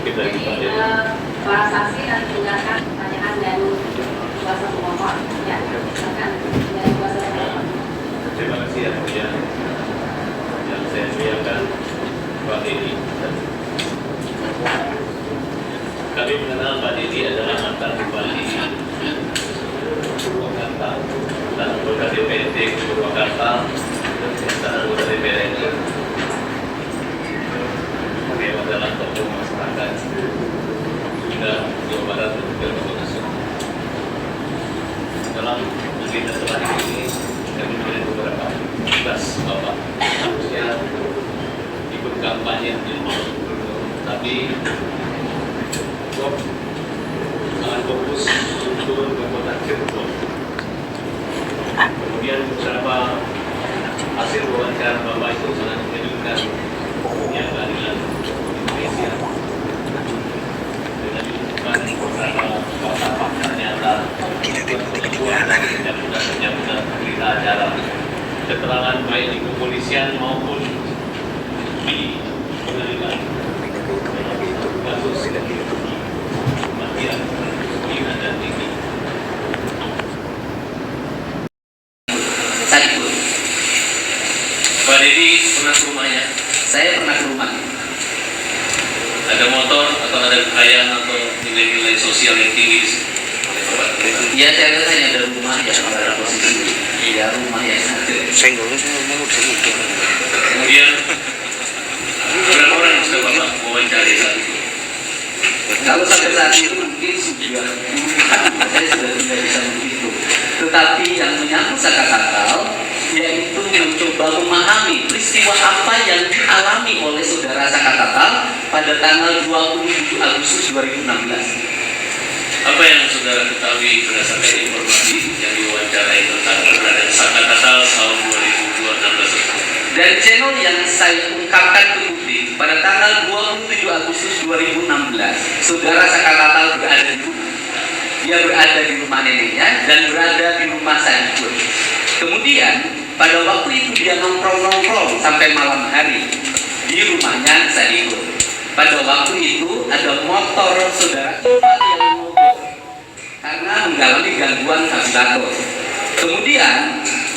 Jadi para saksi akan mendengarkan pertanyaan dari kuasa pemohon. Ya, silakan dari kuasa pemohon. Terima kasih yang mulia. Yang saya muliakan Pak Dedi. Kami mengenal Pak Dedi adalah mantan bupati Purwakarta dan anggota DPRD Purwakarta dan anggota DPR RI. Beliau adalah tokoh masyarakat Sunda, Jawa Barat dan juga tokoh nasional. Dalam agenda setelah ini kami melihat beberapa tugas Bapak harusnya ikut kampanye tapi sangat fokus untuk ke kota Cirebon. Kemudian beberapa hasil wawancara Bapak itu sangat mengejutkan yang keadilan Indonesia dengan ditemukan beberapa fakta ternyata benar-benar berita acara keterangan baik di kepolisian maupun di pengadilan kasus kematian Ina dan Niki. Pak Dedi pernah ke rumahnya? Saya pernah ke rumah. Ada motor atau ada kekayaan atau nilai-nilai sosial yang tinggi oleh Bapak? Iya, saya lihat hanya ada rumah yang ada posisi. Iya, rumah yang ada. Kemudian berapa orang yang sudah Bapak wawancari saat itu? Kalau sampai saat itu mungkin sudah saya sudah tidak bisa menghitung. Tetapi yang menyangkut Saka Tatal yaitu mencoba memahami peristiwa apa yang dialami oleh saudara Saka Tatal pada tanggal 27 Agustus 2016. Apa yang saudara ketahui berdasarkan informasi yang diwawancarai tentang keberadaan Saka Tatal tahun 2016? Dari channel yang saya ungkapkan ke publik pada tanggal 27 Agustus 2016, saudara Saka Tatal berada di rumah. Dia berada di rumah neneknya dan berada di rumah Sadikul. Kemudian pada waktu itu dia nongkrong-nongkrong sampai malam hari di rumahnya Sadikul. Pada waktu itu ada motor saudara Irfan yang mogok karena mengalami gangguan kaburator. Kemudian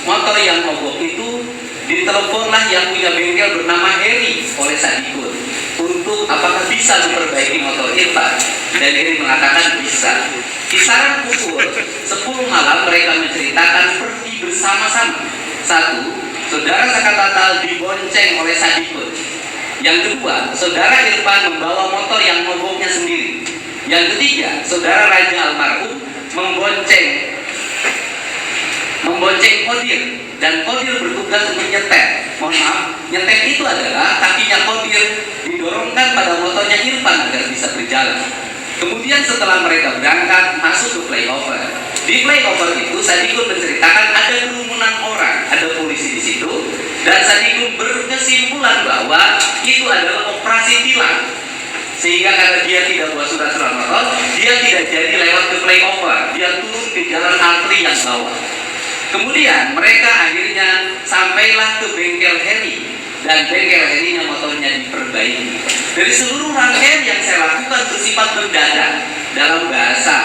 motor yang mogok itu diteleponlah yang punya bengkel bernama Heri oleh Sadikul untuk apakah bisa memperbaiki motor Irfan, dan Heri mengatakan bisa. Kisaran pukul 10 malam mereka menceritakan pergi bersama-sama. Satu, saudara Saka Tatal dibonceng oleh Sadikul. Yang kedua, saudara Irfan membawa motor yang mogoknya sendiri. Yang ketiga, saudara Raja almarhum membonceng Kodir, dan Kodir bertugas untuk nyetet. Mohon maaf, nyetet itu adalah kakinya Kodir didorongkan pada motornya Irfan agar bisa berjalan. Kemudian setelah mereka berangkat masuk ke flyover. Di flyover itu Sadikul menceritakan ada kerumunan orang, ada polisi di situ, dan Sadikul berkesimpulan bahwa itu adalah operasi tilang. Sehingga karena dia tidak buat surat-surat motor, dia tidak jadi lewat ke flyover, dia turun ke jalan arteri yang bawah. Kemudian mereka akhirnya sampailah ke bengkel Heri, dan bengkel Herinya motornya diperbaiki. Dari seluruh rangkaian yang saya lakukan bersifat mendadak, dalam bahasa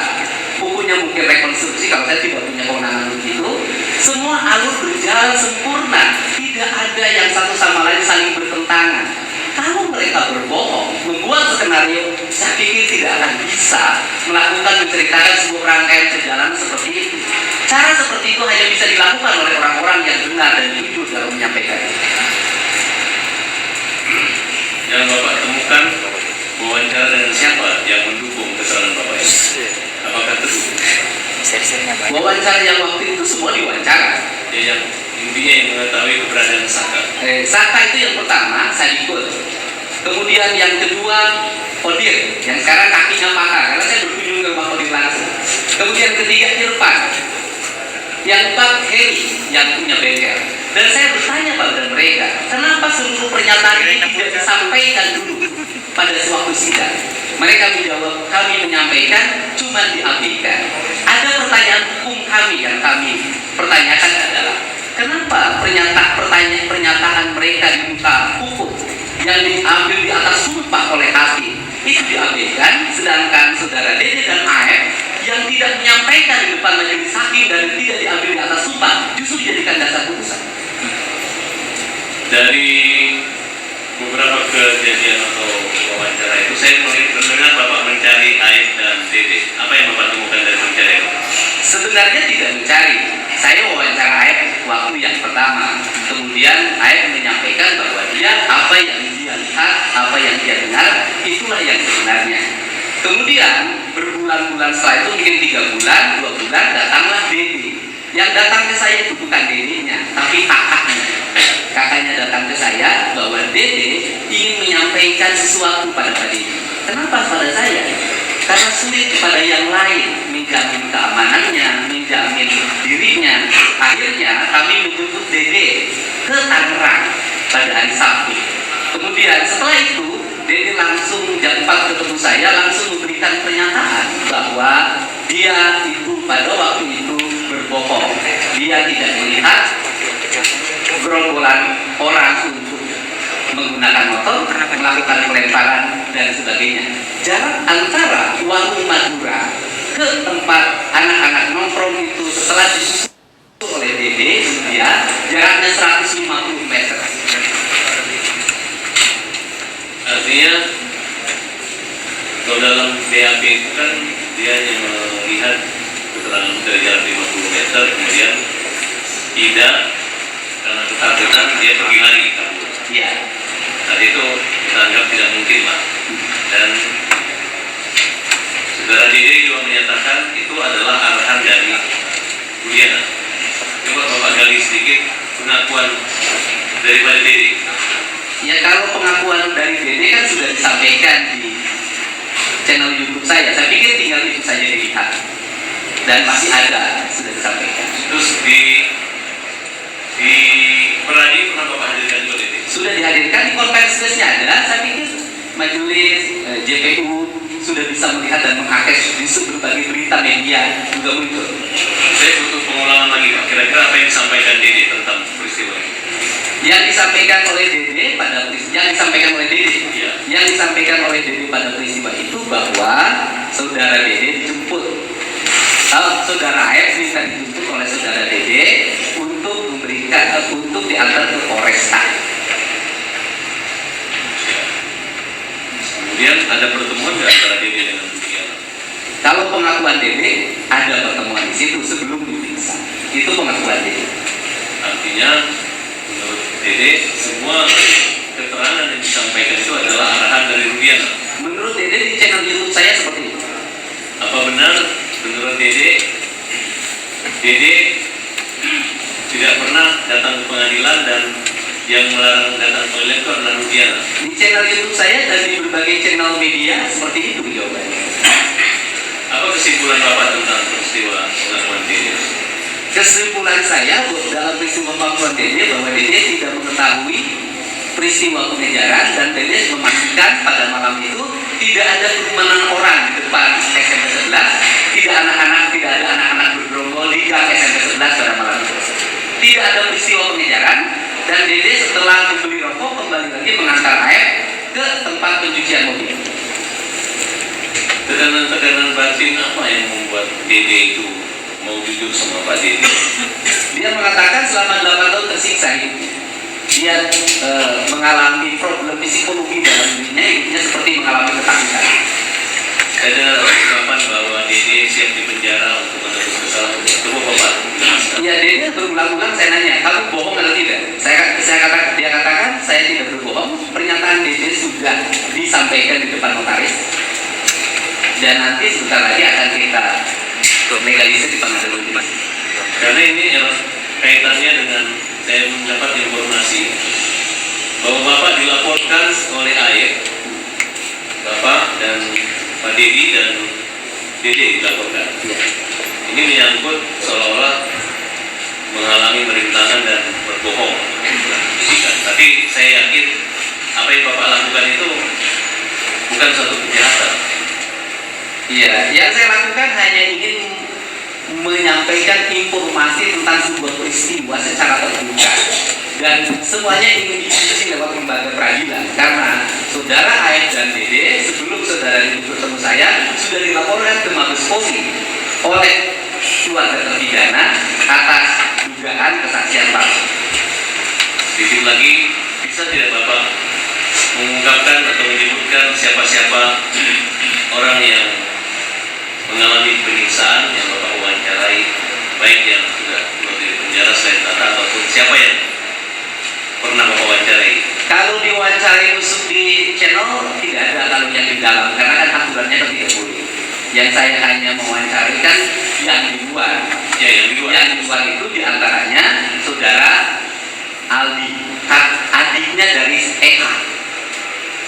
bukunya mungkin rekonstruksi, kalau saya tidak punya kewenangan begitu, semua alur berjalan sempurna, tidak ada yang satu sama lain saling bertentangan. Kalau mereka berbohong, membuat skenario, saya pikir tidak akan bisa melakukan menceritakan sebuah rangkaian perjalanan seperti itu. Cara seperti itu hanya bisa dilakukan oleh orang-orang yang benar dan jujur dalam menyampaikan. Yang Bapak temukan wawancara dengan siapa yang mendukung keterangan Bapak ini? Apakah terduga? Wawancara yang waktu itu semua diwawancara. Ya, yang intinya yang mengetahui keberadaan Saka. Saka itu yang pertama, Sadikul. Kemudian yang kedua, Kodir, yang sekarang kakinya patah karena saya berkunjung ke rumah Kodir langsung. Kemudian ketiga, Irfan. Yang keempat, Heri yang punya bengkel. Dan saya bertanya pada mereka, kenapa seluruh pernyataan ini tidak disampaikan dulu pada suatu sidang? Mereka menjawab, kami menyampaikan, cuma diabaikan. Ada pertanyaan hukum kami yang kami pertanyakan adalah, kenapa pernyataan mereka di muka hukum yang diambil di atas sumpah oleh hakim itu diabaikan, sedangkan saudara Dede dan AF yang tidak menyampaikan di depan majelis hakim dan tidak diambil di atas sumpah justru dijadikan dasar putusan. Dari beberapa kejadian atau wawancara itu saya mendengar Bapak mencari AF dan Dede. Apa yang Bapak temukan dari pencarian itu? Sebenarnya tidak mencari. Saya wawancara AF waktu yang pertama. Kemudian AF menyampaikan bahwa dia apa yang dia lihat, apa yang dia dengar, itulah yang sebenarnya. Kemudian berbulan-bulan setelah itu, mungkin 3 bulan, 2 bulan, datanglah Dede. Yang datang ke saya itu bukan Dedenya, tapi kakaknya. Kakaknya datang ke saya bahwa Dede ingin menyampaikan sesuatu pada Pak Dede. Kenapa pada saya? Karena sulit kepada yang lain menjamin keamanannya, menjamin dirinya. Akhirnya kami menjemput Dede ke Tangerang pada hari Sabtu. Kemudian setelah itu Dede langsung jam 4 ketemu saya, langsung memberikan pernyataan bahwa dia itu pada waktu itu berbohong. Dia tidak melihat gerombolan orang untuk menggunakan motor, melakukan pelemparan dan sebagainya. Jarak antara warung Madura ke tempat anak-anak nongkrong itu setelah disusul oleh Dede, dia jaraknya 150 meter. Artinya kalau dalam BAP itu kan dia hanya melihat keterangan dari jarak 50 meter, kemudian tidak karena ketakutan dia pergi lagi kabur. Iya. Tadi itu kita anggap tidak mungkin lah. Dan saudara Dede juga menyatakan itu adalah arahan dari Budiana. Coba Bapak gali sedikit pengakuan daripada Dede. Ya, kalau pengakuan dari Dede kan sudah disampaikan di channel YouTube saya. Saya pikir tinggal itu saja dilihat. Dan masih ada, sudah disampaikan. Terus di Peradi pernah Bapak hadirkan juga Dede? Sudah dihadirkan di konferensi persnya ada. Saya pikir majelis JPU sudah bisa melihat dan mengakses di berbagai berita media juga muncul. Saya butuh pengulangan lagi Pak. Kira-kira apa yang disampaikan Dede tentang peristiwa ini? Yang disampaikan oleh Dede pada peristiwa, yang disampaikan oleh Dede, Iya. yang disampaikan oleh Dede pada peristiwa itu bahwa saudara Dede dijemput, saudara AF minta dijemput oleh saudara Dede untuk untuk diantar ke Polresta. Kemudian ada pertemuan nggak antara Dede dengan Budiana? Kalau pengakuan Dede ada pertemuan di situ sebelum diperiksa. Itu pengakuan Dede. Artinya menurut Dede semua keterangan yang disampaikan itu adalah arahan dari Budiana. Menurut Dede di channel YouTube saya seperti itu. Apa benar menurut Dede tidak pernah datang ke pengadilan dan yang melarang datang ke pengadilan itu adalah Budiana? Di channel YouTube saya dan di berbagai channel media seperti itu jawabannya. Apa kesimpulan Bapak tentang peristiwa pengakuan Dede? Kesimpulan saya dalam peristiwa pengakuan Dede bahwa Dede tidak mengetahui peristiwa pengejaran dan Dede memastikan pada malam itu tidak ada kerumunan orang di depan SMP 11, tidak ada anak-anak bergerombol di gang SMP 11 pada malam itu. Tidak ada peristiwa pengejaran dan Dede setelah membeli rokok kembali lagi mengantar AF ke tempat pencucian mobil. Tekanan-tekanan batin apa yang membuat Dede itu mau jujur sama Pak Dede? Dia mengatakan selama 8 tahun tersiksa hidupnya. Dia mengalami problem psikologi dalam dirinya, hidupnya seperti mengalami ketakutan. Ada ungkapan bahwa Dede siap dipenjara untuk menebus kesalahan. Coba Bapak jelaskan. Ya, Dede berulang-ulang saya nanya, kamu bohong atau tidak? Dia katakan saya tidak berbohong. Pernyataan Dede sudah disampaikan di depan notaris. Dan nanti sebentar lagi akan kita legalisir di pengadilan negeri. Karena ini kaitannya dengan saya mendapat informasi bahwa Bapak dilaporkan oleh AF, Bapak dan Pak Dedi dan Dede dilaporkan. Ya. Ini menyangkut seolah-olah menghalangi perintangan dan berbohong. Tapi saya yakin apa yang Bapak lakukan itu bukan suatu kejahatan. Iya, yang saya lakukan hanya ingin menyampaikan informasi tentang sebuah peristiwa secara terbuka. dan semuanya ingin diputusin lewat lembaga peradilan karena saudara AF dan DD sebelum saudara itu bertemu saya sudah dilaporkan ke Mabes Polri oleh keluarga terpidana atas dugaan kesaksian palsu. Sedikit lagi, bisa tidak Bapak mengungkapkan atau menyebutkan siapa-siapa orang yang mengalami penyiksaan yang Bapak wawancarai, baik yang sudah keluar dari penjara selain Tata ataupun siapa yang pernah Bapak wawancarai? Kalau diwawancarai musuh di channel tidak ada kalau yang di dalam karena kan aturannya kan tidak boleh. Yang saya hanya mewawancarai kan yang di luar. Ya, yang di luar. Yang di luar itu diantaranya saudara Aldi, adiknya dari Eka.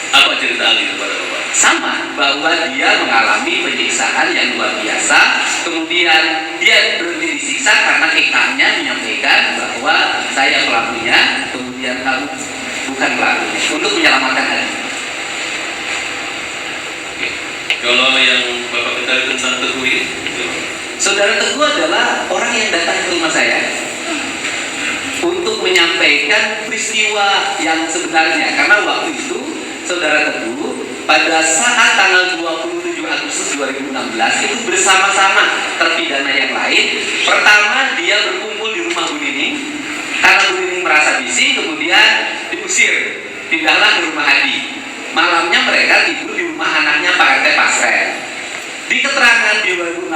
Apa cerita Ali kepada Bapak? Sama, bahwa dia mengalami penyiksaan yang luar biasa. Kemudian dia berhenti disiksa karena Eka-nya menyampaikan bahwa saya pelakunya, kemudian kamu bukan pelakunya, untuk menyelamatkan adik. Kalau yang Bapak ketahui tentang Teguh ini, Saudara Teguh adalah orang yang datang ke rumah saya untuk menyampaikan peristiwa yang sebenarnya. Karena waktu itu Saudara Teguh pada saat tanggal 27 Agustus 2016 itu bersama-sama terpidana yang lain. Pertama dia berkumpul di rumah Bu Nining karena Bu Nining merasa bising, kemudian diusir, pindahlah ke rumah Hadi. Malamnya mereka tidur di rumah anaknya Pak RT Pasren. Di keterangan di 2016,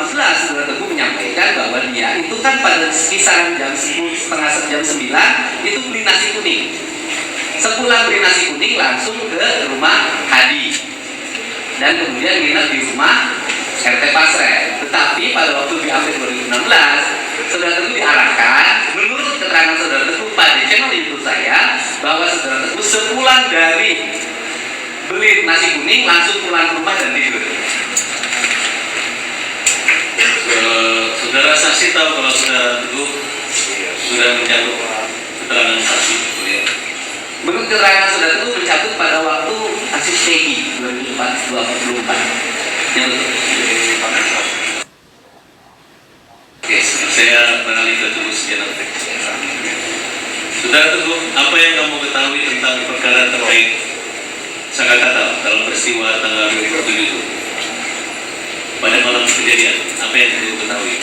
Saudara Teguh menyampaikan bahwa dia itu kan pada kisaran jam 10, setengah jam 9 itu beli nasi kuning. Sepulang beli nasi kuning langsung ke rumah Hadi dan kemudian nginep di rumah RT Pasren. Tetapi pada waktu di April 2016, Saudara Teguh diarahkan menurut keterangan Saudara Teguh pada channel YouTube saya bahwa Saudara Teguh sepulang dari beli nasi kuning langsung pulang ke rumah dan tidur. Saudara saksi tahu kalau Saudara Teguh sudah mencabut keterangan saksi, ya? Menurut keterangan Saudara Teguh mencabut pada waktu kasus Peggy 2024. Yang betul. Oke, saya beralih ke Teguh sejenak. Saudara Teguh, apa yang kamu ketahui tentang perkara terkait Sakakata dalam peristiwa tanggal 27 itu? Pada malam kejadian, apa yang Teguh ketahui?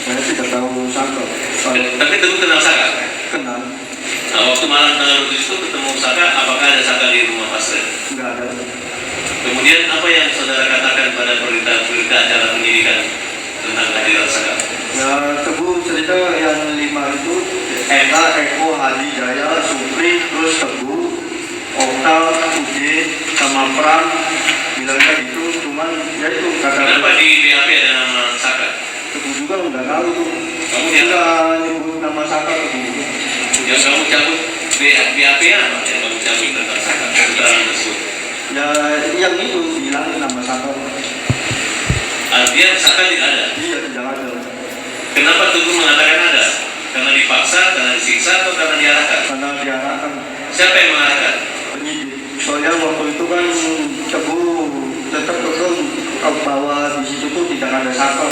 Saya tidak tahu Saka. Tapi Teguh kenal Saka? Kenal. Nah, waktu malam tanggal 27 itu ketemu Saka, apakah ada Saka di rumah Pasren? Enggak ada. Kemudian apa yang saudara katakan pada berita acara penyidikan tentang kehadiran Saka? Ya, Teguh cerita yang 5 itu Eka, Eko, Hadi, Jaya, Supri, terus Teguh, Okta, Udin, sama Pram bilangnya gitu, cuman ya itu kata Kenapa di BAP ada nama Saka? Teguh juga nggak tahu tuh. Kamu Dia yang, nggak nyebut nama Saka Teguh. yang kamu cabut BAP apa yang kamu cabut tentang Saka? Keterangan tersebut. Ya, yang itu bilang nama Saka. Artinya Saka tidak ada. Iya, tidak ada. Kenapa Teguh mengatakan ada? Karena dipaksa, karena disiksa, atau karena diarahkan? Karena diarahkan Siapa yang mengarahkan? penyidik. Soalnya waktu itu kan Teguh tetap kekeh bahwa di situ tuh tidak ada Saka.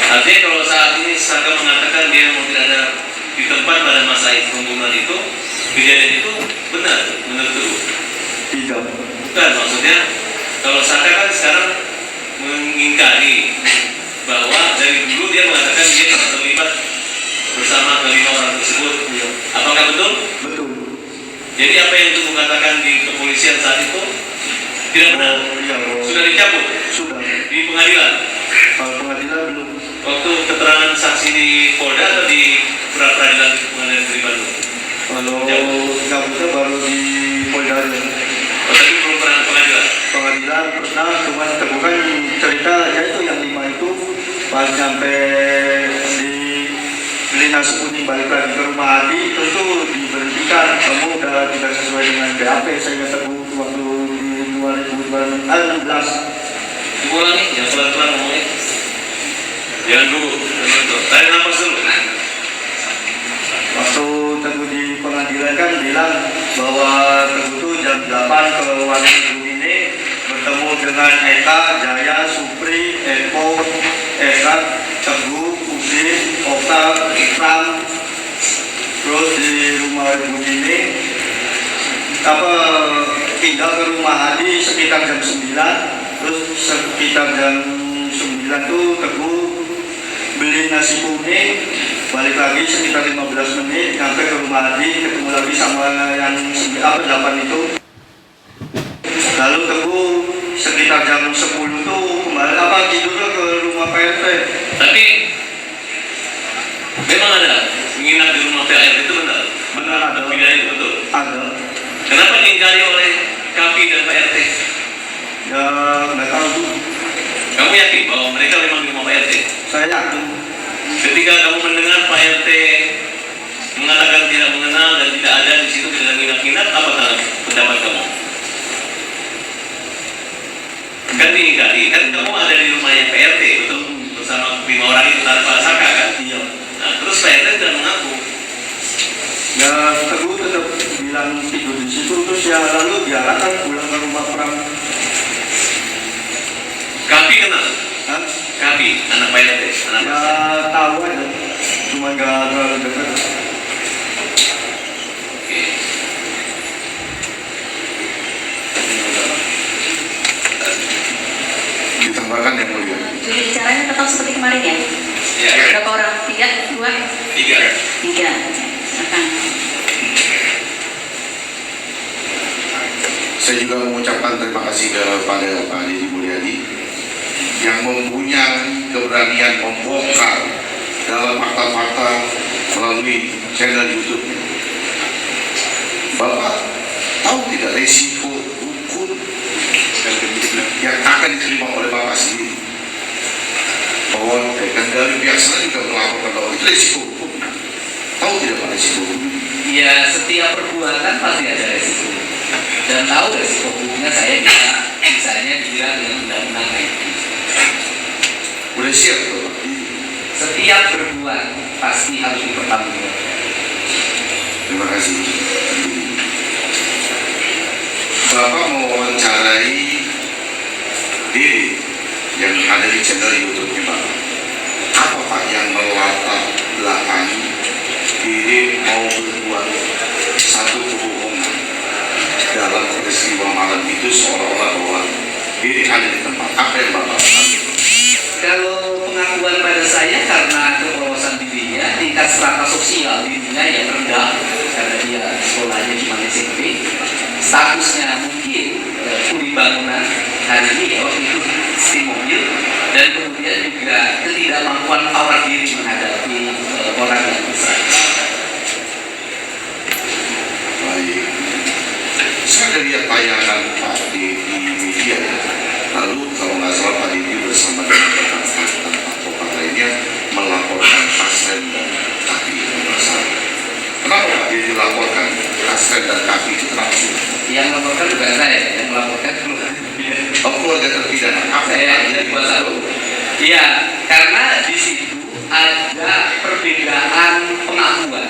Artinya kalau saat ini Saka mengatakan dia mau tidak ada di tempat pada masa pembunuhan itu, kejadian itu benar menurut Teguh? Tidak. Bukan, maksudnya kalau Saka kan sekarang mengingkari bahwa dari dulu dia mengatakan dia tidak terlibat bersama kelima orang tersebut. Apakah betul? Betul. Jadi apa yang Teguh katakan di kepolisian saat itu tidak benar? Iya, Sudah dicabut sudah. di pengadilan. Kalau pengadilan belum. Waktu keterangan saksi di Polda atau di peradilan pengadilan negeri Bandung? Kalau cabutnya baru di Polda. Oh, tapi belum pernah ke pengadilan. Pengadilan pernah, cuma Teguh kan cerita ya itu yang 5 itu pas sampai di beli nasi kuning balik lagi ke rumah Adi, terus tuh diberhentikan. Kamu udah tidak sesuai dengan BAP. Saya Teguh waktu di 2016. Diulangi, yang pelan-pelan ngomongnya. Jangan dulu, tarik nafas dulu. Waktu Teguh di pengadilan kan bilang bahwa Teguh tuh jam 8 ke warung Ibu ini bertemu dengan Eka, Jaya, Supri, Eko, Eka, Teguh, Udin, Okta, Pram, Terus di rumah ibu ini pindah ke rumah Hadi sekitar jam 9. Terus sekitar jam 9 tuh Teguh beli nasi kuning, balik lagi sekitar 15 menit sampai ke rumah Hadi, ketemu lagi sama yang 8 itu. Lalu Teguh sekitar jam 10 tuh kembali tidurnya ke rumah PRT. Tapi memang ada menginap di rumah PRT itu benar? Benar ada. Pindah itu betul? Ada. Kenapa diingkari oleh KAPI dan PRT? Ya nggak tahu tuh. Kamu yakin bahwa mereka memang di rumah PRT? Saya yakin. Ketika kamu mendengar Pak RT mengatakan tidak mengenal dan tidak ada di situ, tidak nginap-nginap, apa pendapat kamu? Kan diingkari, kan kamu ada di rumahnya PRT, betul? Bersama 5 orang itu tanpa saka kan? Iya. Nah, terus Pak RT tidak mengaku. Ya Teguh tetap bilang tidur di situ, terus ya lalu diarahkan pulang ke rumah Pram. KAPI kenal? Hah? KAPI, anak Pak RT, anak Ya Pak. tahu aja, cuma nggak terlalu dekat. Oke. Ditambahkan yang mulia. Juri bicaranya tetap seperti kemarin ya? Ya, Berapa orang? 3, 2, 3. 3. Silakan. Saya juga mengucapkan terima kasih kepada Pak Deddy Mulyadi yang mempunyai keberanian membongkar dalam fakta-fakta melalui channel YouTube-nya. Bapak tahu tidak resiko hukum yang akan diterima oleh Bapak sendiri? Bahwa dan dari pihak sana juga melaporkan bahwa itu resiko hukum. Tahu tidak Pak resiko hukum? Ya, setiap perbuatan pasti ada resiko. Dan tahu resiko hukumnya saya bisa misalnya dijerat dengan undang-undang IT. Udah siap Bapak? Setiap berbuat pasti harus dipertanggungjawabkan. Terima kasih. Bapak mewawancarai diri yang ada di channel YouTube-nya Bapak. Apa Pak yang melatar belakangi diri mau berbuat satu kebohongan dalam peristiwa malam itu seolah-olah bahwa diri ada di tempat apa yang Bapak lakukan? Kalau pengakuan pada saya karena keperluasan dirinya, tingkat strata sosial dirinya yang rendah karena dia sekolahnya cuma SMP, statusnya mungkin kuli bangunan hari ini ya waktu itu steam mobil, dan kemudian juga ketidakmampuan awal diri menghadapi orang yang besar. Baik. Saya lihat tayangan Pak di media ya. Lalu kalau nggak salah Pak Didi bersama dengan rekan-rekan advokat lainnya melaporkan Kasren dan Kafi itu masalah. Kenapa Pak Didi laporkan Kasren dan Kafi itu kenapa sih? Yang melaporkan bukan saya, yang melaporkan keluarga. Oh, keluarga terpidana. Apa Saya yang jadi kuasa hukum. Iya, karena di situ ada perbedaan pengakuan.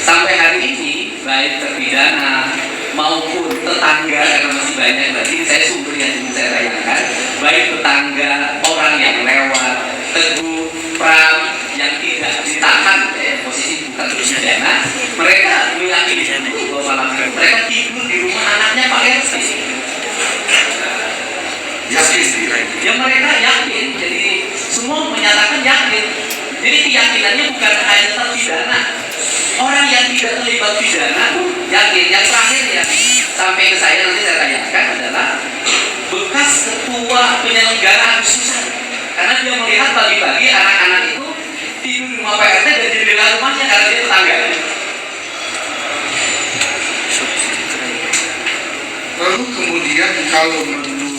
Sampai hari ini baik terpidana maupun tetangga, karena masih banyak lagi saya sumber yang ingin saya tanyakan, baik tetangga, orang yang lewat, Teguh, Pram yang tidak ditahan posisi bukan terpidana, mereka meyakini itu bahwa malam mereka tidur di rumah anaknya Pak RT. yakin dia? Ya mereka yakin, jadi semua menyatakan yakin. Jadi keyakinannya bukan hanya terpidana, orang yang tidak terlibat pidana pun yakin. Yang terakhir yang sampai ke saya nanti saya tanyakan adalah bekas ketua penyelenggara Agustusan, karena dia melihat pagi-pagi anak-anak itu tidur di rumah PRT dan jendela rumahnya karena dia tetangganya. Lalu kemudian kalau menurut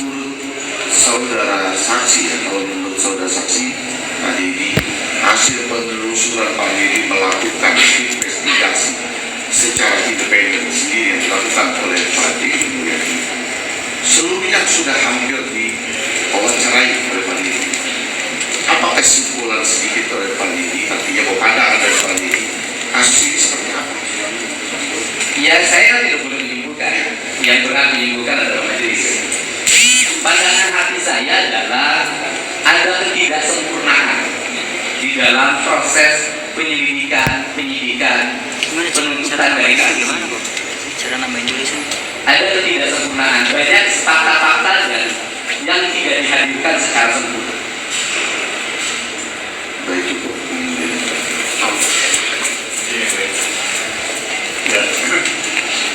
saudara saksi ya, kalau menurut saudara saksi Pak Didi, hasil penelusuran Pak Didi melakukan investigasi secara independen sendiri yang dilakukan oleh Pak Didi Mulyadi, seluruhnya sudah hampir diwawancarai oleh Pak Didi. Apa kesimpulan sedikit oleh Pak Didi, artinya bahwa pandangan dari Pak Didi kasus ini seperti apa? Ya saya kan tidak boleh menyimpulkan, yang berhak menyimpulkan adalah majelis. Pandangan hati saya adalah ada ketidaksempurnaan di dalam proses penyelidikan, penyidikan, penuntutan dari kasus. Cara nambahin tulisan. Ada ketidaksempurnaan, banyak fakta-fakta yang tidak dihadirkan secara sempurna. Baik cukup. Ya,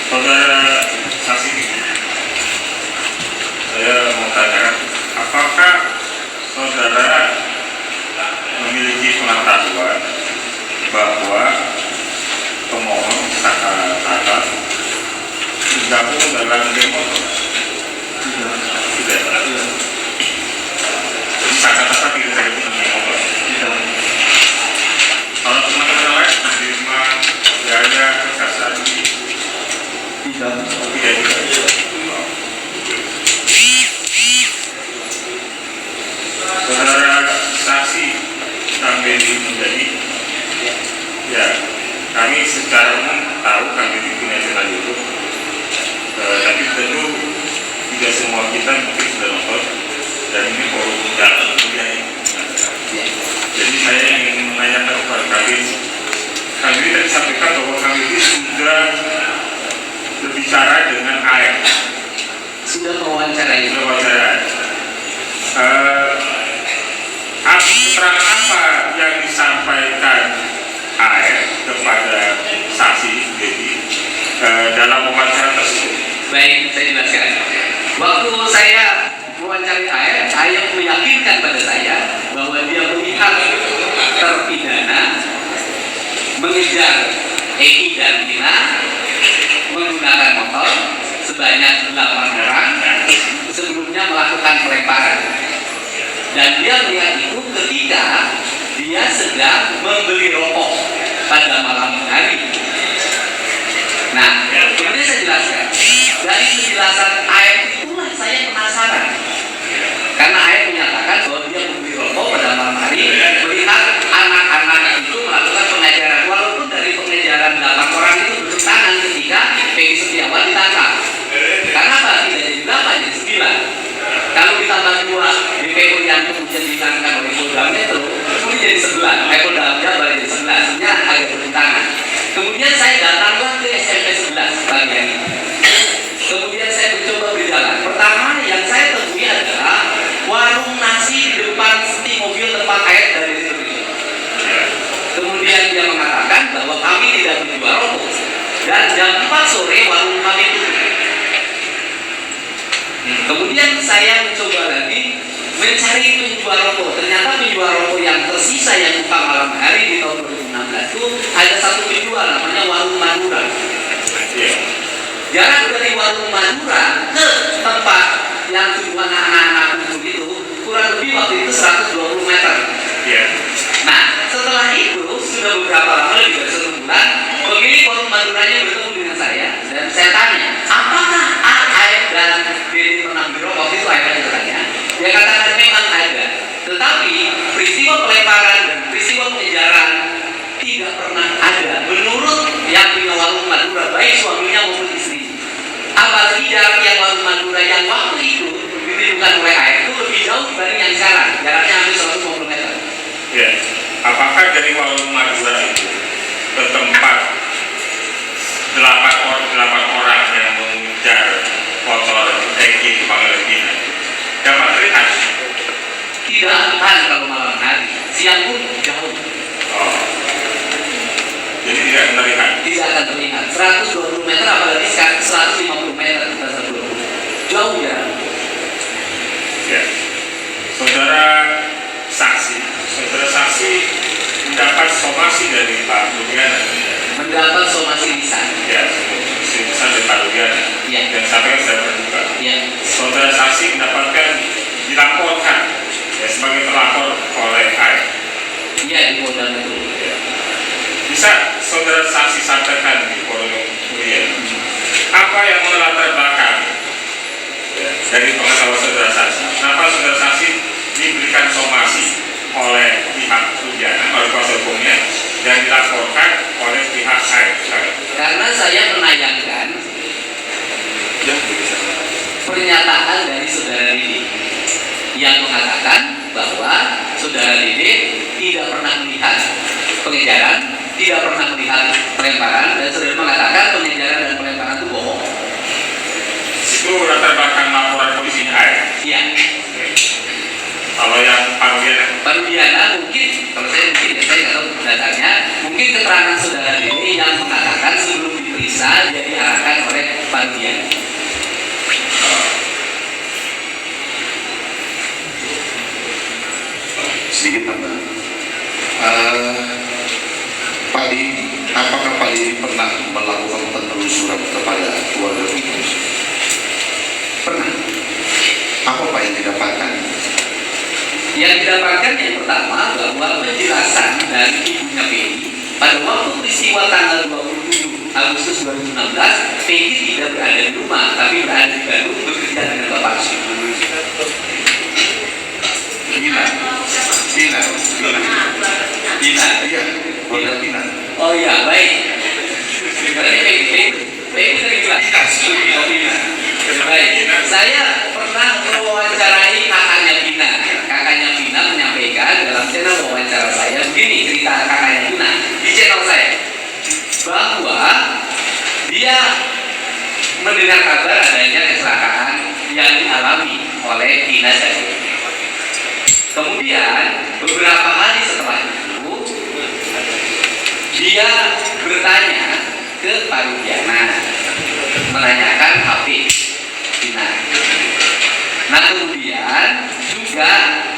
saudara saksi, saya mau tanyakan, apakah saudara memiliki pengetahuan bahwa pemohon kata bergabung dalam demo? Tidak. Jadi kata-kata tidak ada demo. Kalau teman-teman lain menerima gaya kasar Tidak. tidak. Saudara saksi kami menjadi, ya kami secara umum tahu kami punya channel YouTube, tapi tentu tidak semua kita mungkin sudah nonton dan ini forum yang kuliah ini. Jadi saya ingin menanyakan kepada kami tadi sampaikan bahwa kami ini sudah berbicara dengan AF, Sudah mewawancarai. Keterangan apa yang disampaikan AF kepada saksi jadi dalam wawancara tersebut? Baik, saya jelaskan. Waktu saya mewawancarai AF meyakinkan pada saya bahwa dia melihat terpidana mengejar Eki dan Tina menggunakan motor sebanyak 8 orang sebelumnya melakukan pelemparan. Dan dia melihat itu ketika dia sedang membeli rokok pada malam hari. Nah, kemudian saya jelaskan. Dari penjelasan AF itulah saya penasaran. Karena AF menyatakan bahwa dia membeli rokok pada malam hari, melihat anak-anak itu melakukan pengejaran. Walaupun dari pengejaran 8 orang itu bertepuk tangan ketika Peggy Setiawan ditangkap. Karena apa? Tidak jadi 8, jadi 9. Kalau ditambah 2 DPO yang kemudian ditangkap oleh Polda Metro, kemudian jadi 11. Polda Jabar jadi 11. Nya agak bertentangan. Kemudian saya datanglah ke SMP 11 pagi hari. Kemudian saya mencoba berjalan. Pertama yang saya temui adalah warung nasi di depan seti mobil tempat air dari itu. Kemudian dia mengatakan bahwa kami tidak menjual rokok dan jam 4 sore warung kami tutup. Kemudian saya mencoba lagi mencari penjual rokok. Ternyata penjual rokok yang tersisa yang buka malam hari di tahun 2016 itu ada satu penjual namanya Warung Madura. Jarak dari Warung Madura ke tempat yang tujuan anak-anak kumpul itu kurang lebih waktu itu 120 meter. Nah, setelah itu sudah beberapa lama, lebih dari 1 bulan, pemilik Warung Maduranya bertemu dengan saya dan saya tanya, apakah AF dan Dede pernah biro? Waktu itu AF bertanya. Dia katakan memang ada, tetapi peristiwa pelemparan dan peristiwa pengejaran tidak pernah ada menurut yang punya Warung Madura, baik suaminya maupun istri. Apalagi jarak yang Warung Madura yang waktu itu ditentukan oleh AF itu lebih jauh dibanding yang sekarang, jaraknya hampir 150 meter. Ya, apakah dari Warung Madura itu ke tempat 8 orang yang mengejar motor Eki Panggilan dapat terlihat? Tidak akan kalau malam hari, siang pun jauh. Jadi tidak terlihat. Tidak akan terlihat. 120 meter apalagi sekarang 150 meter jauh ya. Ya, saudara saksi mendapat somasi dari Pak Rudiana. Mendapat somasi lisan. Ya, somasi lisan dari Pak Rudiana. Ya. Dan sampai saya terbuka. Ya. Saudara saksi mendapatkan dilaporkan ya, sebagai terlapor oleh AF. Iya, di Polda Metro. Ya. Bisa saudara saksi sampaikan di forum kuliah apa yang melatar belakang ya, dari pengetahuan saudara saksi? Kenapa saudara saksi diberikan somasi oleh pihak Rudiana, oleh kuasa hukumnya, dan dilaporkan oleh pihak AF? Karena saya menayangkan pernyataan dari saudara Dede yang mengatakan bahwa saudara Dede tidak pernah melihat pengejaran, tidak pernah melihat pelemparan, dan saudara mengatakan pengejaran dan pelemparan itu bohong. Itu latar belakang laporan polisinya ya? Iya. Kalau yang Parudiana mungkin, kalau saya mungkin, saya nggak tahu datanya, mungkin keterangan saudara ini yang mengatakan sebelum diperiksa dia diarahkan oleh Parudiana. Sedikit tambah. Pak Didi, apakah Pak Didi pernah melakukan penelusuran kepada keluarga itu? Pernah. Apa Pak yang didapatkan? Yang didapatkan yang pertama bahwa penjelasan dari ibunya Peggy pada waktu peristiwa tanggal 27 Agustus 2016, Peggy tidak berada di rumah tapi berada di Bandung bekerja dengan Bapak Pina. Iya, keluarga Pina. Oh iya, baik. Berarti Peggy dari Pina. Baik, saya pernah mewawancarai kakaknya Pina. Kakaknya Pina menyampaikan dalam channel wawancara saya begini cerita kakaknya Pina di channel saya, bahwa dia mendengar kabar adanya kecelakaan yang dialami oleh Pina Zaidi. Kemudian beberapa hari setelah itu dia bertanya ke Parudiana menanyakan HP Pina. Nah kemudian juga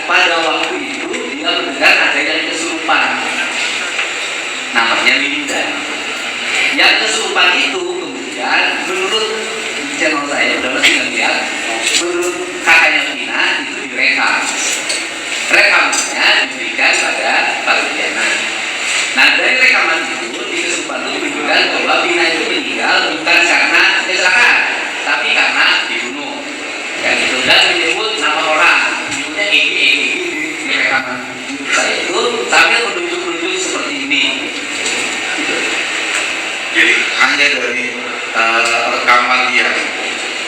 pada waktu itu dia mendengar ada yang kesurupan, namanya Linda. Yang kesurupan itu kemudian menurut channel saya, udah tinggal lihat, menurut kakaknya Pina itu direkam. Rekamannya diberikan pada Parudiana. Nah dari rekaman itu di kesurupan itu menunjukkan bahwa Pina itu meninggal bukan karena kecelakaan, tapi karena dibunuh. Dan itu dan menyebut nama orang, menyebutnya di rekaman saya itu sambil menunjuk-nunjuk seperti ini. Jadi hanya dari rekaman dia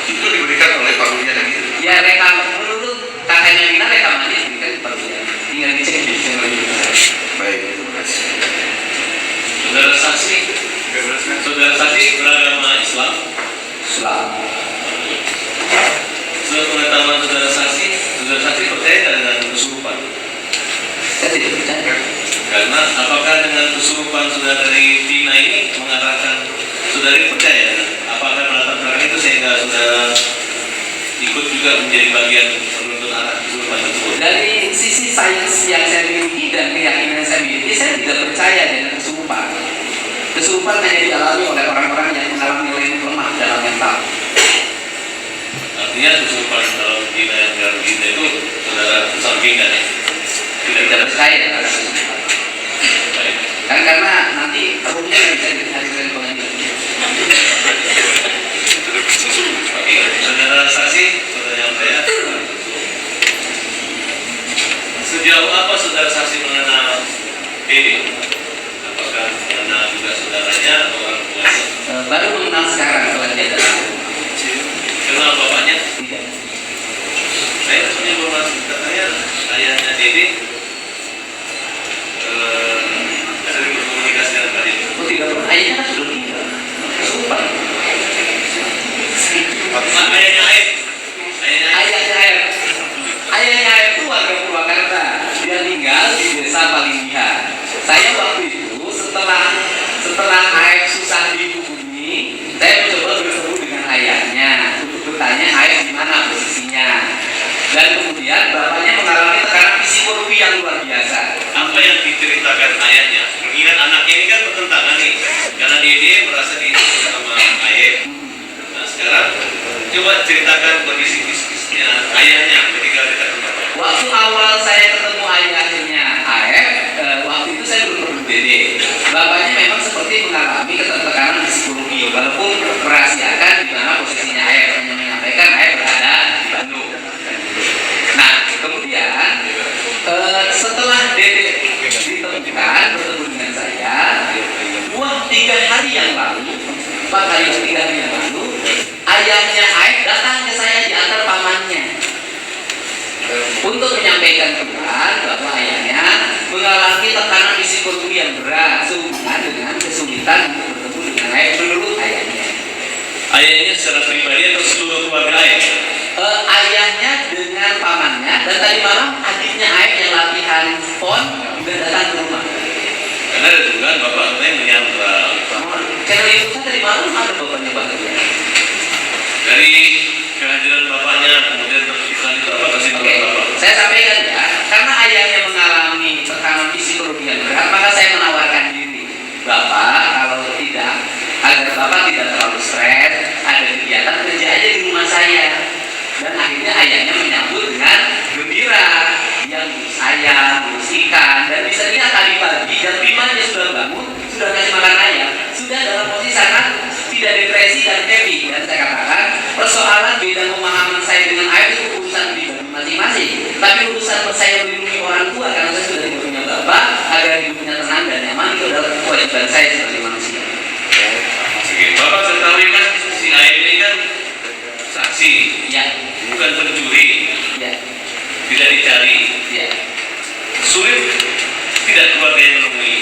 itu diberikan oleh Parudiana gitu. Ya rekaman menurut kakaknya Pina rekamannya diberikan ke Parudiana. Tinggal dicek di channel YouTube. Baik, terima kasih. Saudara saksi beragama Islam. Selamat. Sepengetahuan saudara saksi percaya dengan kesurupan? Saya tidak percaya. Karena apakah dengan kesurupan saudari Pina ini mengarahkan saudari percaya? Apakah melatar belakang itu sehingga saudara ikut juga menjadi bagian penuntut arah kesurupan tersebut? Dari sisi sains yang saya miliki dan keyakinan yang saya miliki, saya tidak percaya dengan kesurupan. Kesurupan hanya dialami oleh orang-orang yang mengalami nilai lemah dalam mental. Artinya kesurupan dalam Pina yang dalam Pina itu saudara kesampingkan ya? Tidak percaya dengan kesurupan. Baik. Kan karena nanti ruhnya bisa dihadirkan pengadilan. Oke, saudara saksi, pertanyaan saya. Sejauh apa saudara saksi mengenal Dede? Apakah mengenal juga saudaranya atau orang tuanya? Baru mengenal sekarang setelah dia datang. Kenal bapaknya? Tidak. Saya punya informasi katanya ayahnya Dede sering berkomunikasi dengan Pak Dede. Oh tidak pernah. Ayahnya kan sudah meninggal. Kesurupan. Ayahnya Aib. Ayahnya Aib itu warga Purwakarta. Dia tinggal di desa Palinggihan. Saya waktu itu setelah Aib susah dihubungi, saya mencoba bertemu dengan ayahnya untuk bertanya Aib di mana posisinya. Dan kemudian bapaknya mengalami tekanan psikologi yang luar biasa. Apa yang diceritakan ayahnya? Mengingat anaknya ini kan bertentangan nih, karena Dede merasa diincar sama Aib. Nah sekarang coba ceritakan kondisi psikisnya ayahnya ketika ditekan bapak. Waktu awal saya ketemu ayahnya Aib, waktu itu saya belum ketemu Dede. Bapaknya memang seperti mengalami tekanan psikologi, walaupun merahasiakan di mana posisinya Aib, hanya menyampaikan Aib berada di Bandung. Nah, kemudian setelah Dede ditemukan bertemu dengan saya, 2-3 hari yang lalu, 4 hari 3 hari yang lalu, ayahnya Aib datang ke saya diantar pamannya untuk menyampaikan kebenaran bahwa ayahnya mengalami tekanan psikologi yang berat sehubungan dengan kesulitan untuk bertemu dengan ayah menurut ayahnya. Ayahnya secara pribadi atau seluruh keluarga ayah? Ayahnya dengan pamannya, dan tadi malam adiknya ayah yang latihan pon juga datang ke rumah. Karena ada dugaan bapak katanya menyandra. Channel itu kan tadi malam ada bapaknya bahagia. Dari kehadiran bapaknya kemudian terpisah itu apa kesimpulan Oke, bapak? saya sampaikan ya, karena ayahnya mengalami tekanan psikologi yang berat, maka saya menawarkan diri, Bapak kalau tidak, agar Bapak tidak terlalu stres, ada kegiatan kerja aja di rumah saya. Dan akhirnya ayahnya menyambut dengan gembira, dia ngurus ayam, ngurus ikan, dan misalnya tadi pagi jam 5 dia sudah bangun, sudah kasih makan ayam, sudah dalam posisi sangat tidak depresi dan happy. Dan saya katakan persoalan beda pemahaman saya dengan ayah itu urusan pribadi masing-masing, tapi urusan saya melindungi orang tua karena saya sudah tidak punya bapak agar hidupnya tenang dan nyaman, itu adalah kewajiban saya sebagai manusia. Oke, bapak ketahui kan si ayah ini kan saksi, Ya, bukan pencuri, ya, tidak dicari. ya. Sulit tidak keluarga yang menemui